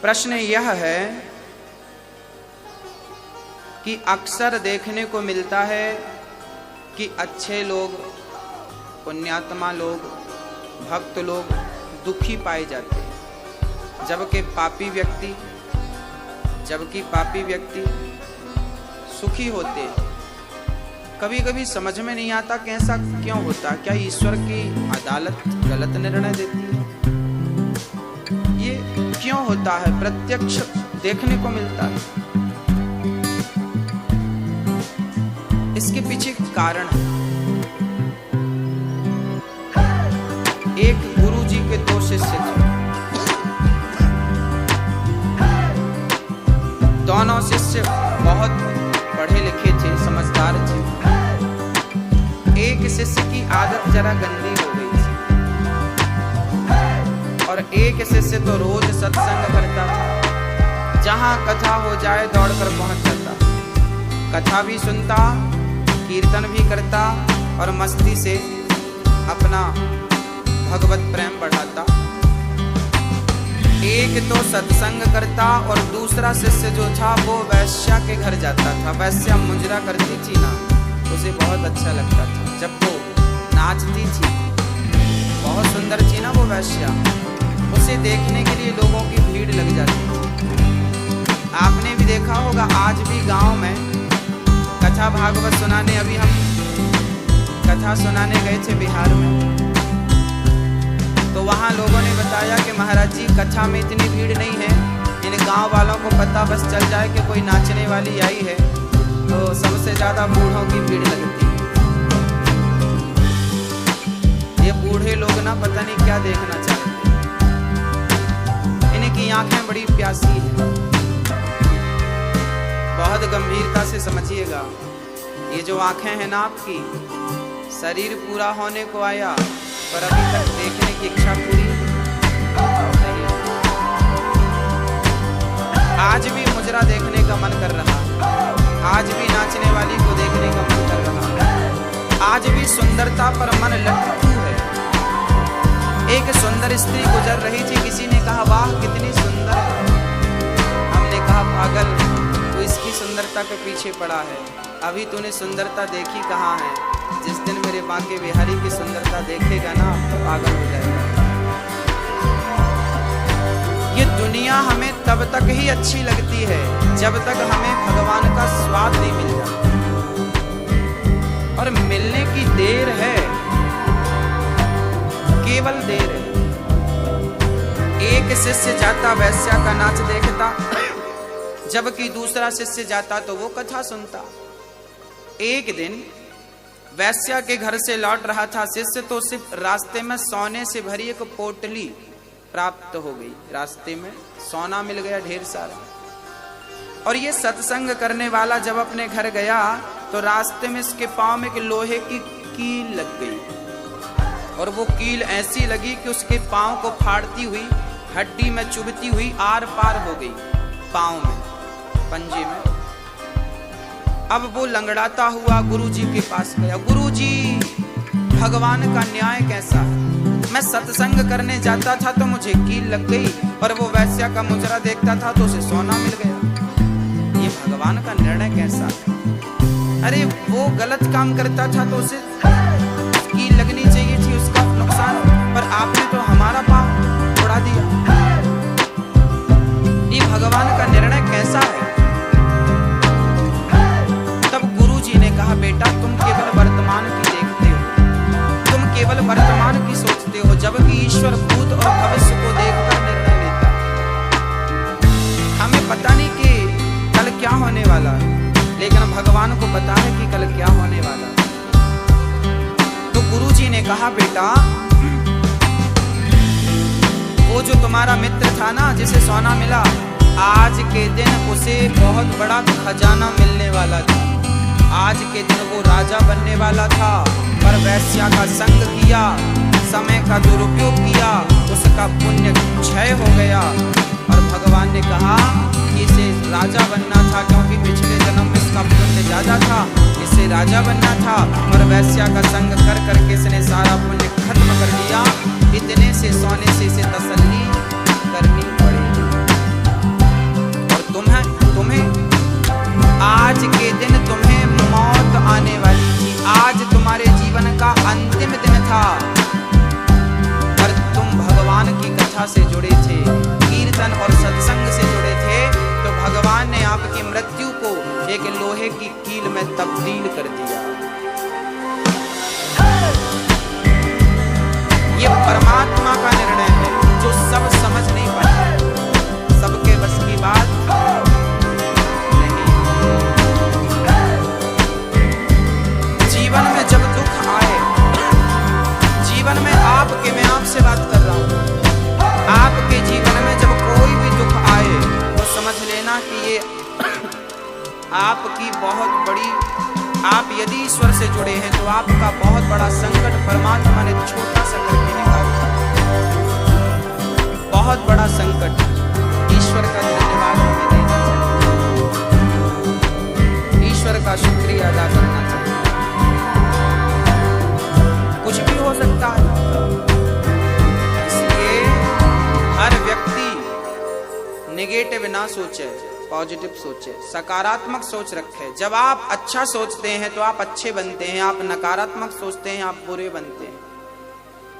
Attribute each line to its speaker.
Speaker 1: प्रश्न यह है कि अक्सर देखने को मिलता है कि अच्छे लोग, पुण्यात्मा लोग, भक्त लोग दुखी पाए जाते हैं, जबकि पापी व्यक्ति सुखी होते हैं। कभी कभी समझ में नहीं आता कि ऐसा क्यों होता। क्या ईश्वर की अदालत गलत निर्णय देती है? ये क्यों होता है? प्रत्यक्ष देखने को मिलता है। इसके पीछे कारण है। एक गुरु जी के दो शिष्य थे। दोनों शिष्य बहुत पढ़े लिखे थे, समझदार थे। एक शिष्य की आदत जरा गंदी हो गई थी और एक शिष्य तो रोज सत्संग करता था। जहां कथा हो जाए दौड़कर पहुंच जाता, कथा भी सुनता, कीर्तन भी करता और मस्ती से अपना भगवत प्रेम बढ़ाता। एक तो सत्संग करता और दूसरा शिष्य जो था वो वैश्या के घर जाता था। वैश्या मुजरा करती थी ना, उसे बहुत अच्छा लगता था जब वो नाचती थी। बहुत सुंदर थी ना वो वैश्या, उसे देखने के लिए लोगों की भीड़ लग जाती थी। आपने भी देखा होगा, आज भी गांव में कथा भागवत सुनाने, अभी हम कथा सुनाने गए थे बिहार में, तो वहाँ लोगों ने बताया कि महाराज जी कथा में इतनी भीड़ नहीं है। इन गांव वालों को पता बस चल जाए कि कोई नाचने वाली आई है तो सबसे ज्यादा बूढ़ों की भीड़ लगती है। ये बूढ़े लोग ना पता नहीं क्या देखना चाहते, इनकी आंखें बड़ी प्यासी हैं। बहुत गंभीरता से समझिएगा, ये जो आंखें हैं ना आपकी, शरीर पूरा होने को आया पर अभी तक देखने की इच्छा पूरी नहीं। आज भी मुजरा देखने का मन कर रहा, आज भी नाचने वाली को देखने का मन कर रहा, आज भी सुंदरता पर मन लटकू है। एक सुंदर स्त्री गुजर रही थी, किसी ने कहा वाह कितनी सुंदर है। हमने कहा पागल, तू इसकी सुंदरता के पीछे पड़ा है, अभी तूने सुंदरता देखी कहाँ है। जिस दिन मेरे बांके बिहारी की सुंदरता देखेगा ना तो पागल हो जाएगा। ये दुनिया हमें तब तक ही अच्छी लगती है जब तक हमें भगवान का स्वाद नहीं मिल जाता, और मिलने की देर है, केवल देर है। एक शिष्य जाता वैश्या का नाच देखता, जबकि दूसरा शिष्य जाता तो वो कथा सुनता। एक दिन वैश्या के घर से लौट रहा था शिष्य, तो सिर्फ रास्ते में सोने से भरी एक पोटली प्राप्त हो गई। रास्ते में सोना मिल गया ढेर सारा। और ये सत्संग करने वाला जब अपने घर गया तो रास्ते में इसके पांव में एक लोहे की कील लग गई, और वो कील ऐसी लगी कि उसके पांव को फाड़ती हुई, हड्डी में चुभती हुई आर पार हो गई पांव में, पंजे में। अब वो लंगड़ाता हुआ गुरुजी के पास गया। गुरुजी, भगवान का न्याय कैसा है? मैं सत्संग करने जाता था तो मुझे कील लग गई, और वो वैश्या का मुजरा देखता था तो उसे सोना मिल गया। ये भगवान का निर्णय कैसा है? अरे वो गलत काम करता था तो उसे कील लगनी चाहिए थी, उसका नुकसान, पर आपने तो हमारा पाप उड़ा दिया। ये भगवान का निर्णय कैसा है? कहा बेटा, तुम केवल वर्तमान की देखते हो, तुम केवल वर्तमान की सोचते हो, जबकि ईश्वर भूत और भविष्य को देखकर निर्णय लेता है। हमें पता नहीं कि कल क्या होने वाला है, लेकिन भगवान को पता है कि कल क्या होने वाला है। तो गुरुजी ने कहा बेटा, वो जो तुम्हारा मित्र था ना जिसे सोना मिला, आज के दिन उसे बहुत बड़ा खजाना मिलने वाला था। आज के दिन वो राजा बनने वाला था, पर वैश्या का संग किया, समय का दुरुपयोग किया, उसका पुण्य क्षय हो गया। और भगवान ने कहा कि इसे राजा बनना था, क्योंकि पिछले जन्म में इसका पुण्य ज्यादा था, इसे राजा बनना था, पर वैश्या का संग कर करके इसने सारा पुण्य खत्म कर दिया। इतने से सोने से इसे तसल्ली करनी पड़ेगी। आपकी बहुत बड़ी, आप यदि ईश्वर से जुड़े हैं तो आपका बहुत बड़ा संकट परमात्मा ने छोटा सा करके निकाल दिया। बहुत बड़ा संकट, ईश्वर का धन्यवाद हमें देना चाहिए, ईश्वर का शुक्रिया अदा करना चाहिए। कुछ भी हो सकता है, इसलिए हर व्यक्ति नेगेटिव ना सोचे, पॉजिटिव सोचे, सकारात्मक सोच रखे। जब आप अच्छा सोचते हैं तो आप अच्छे बनते हैं, आप नकारात्मक सोचते हैं आप बुरे बनते हैं।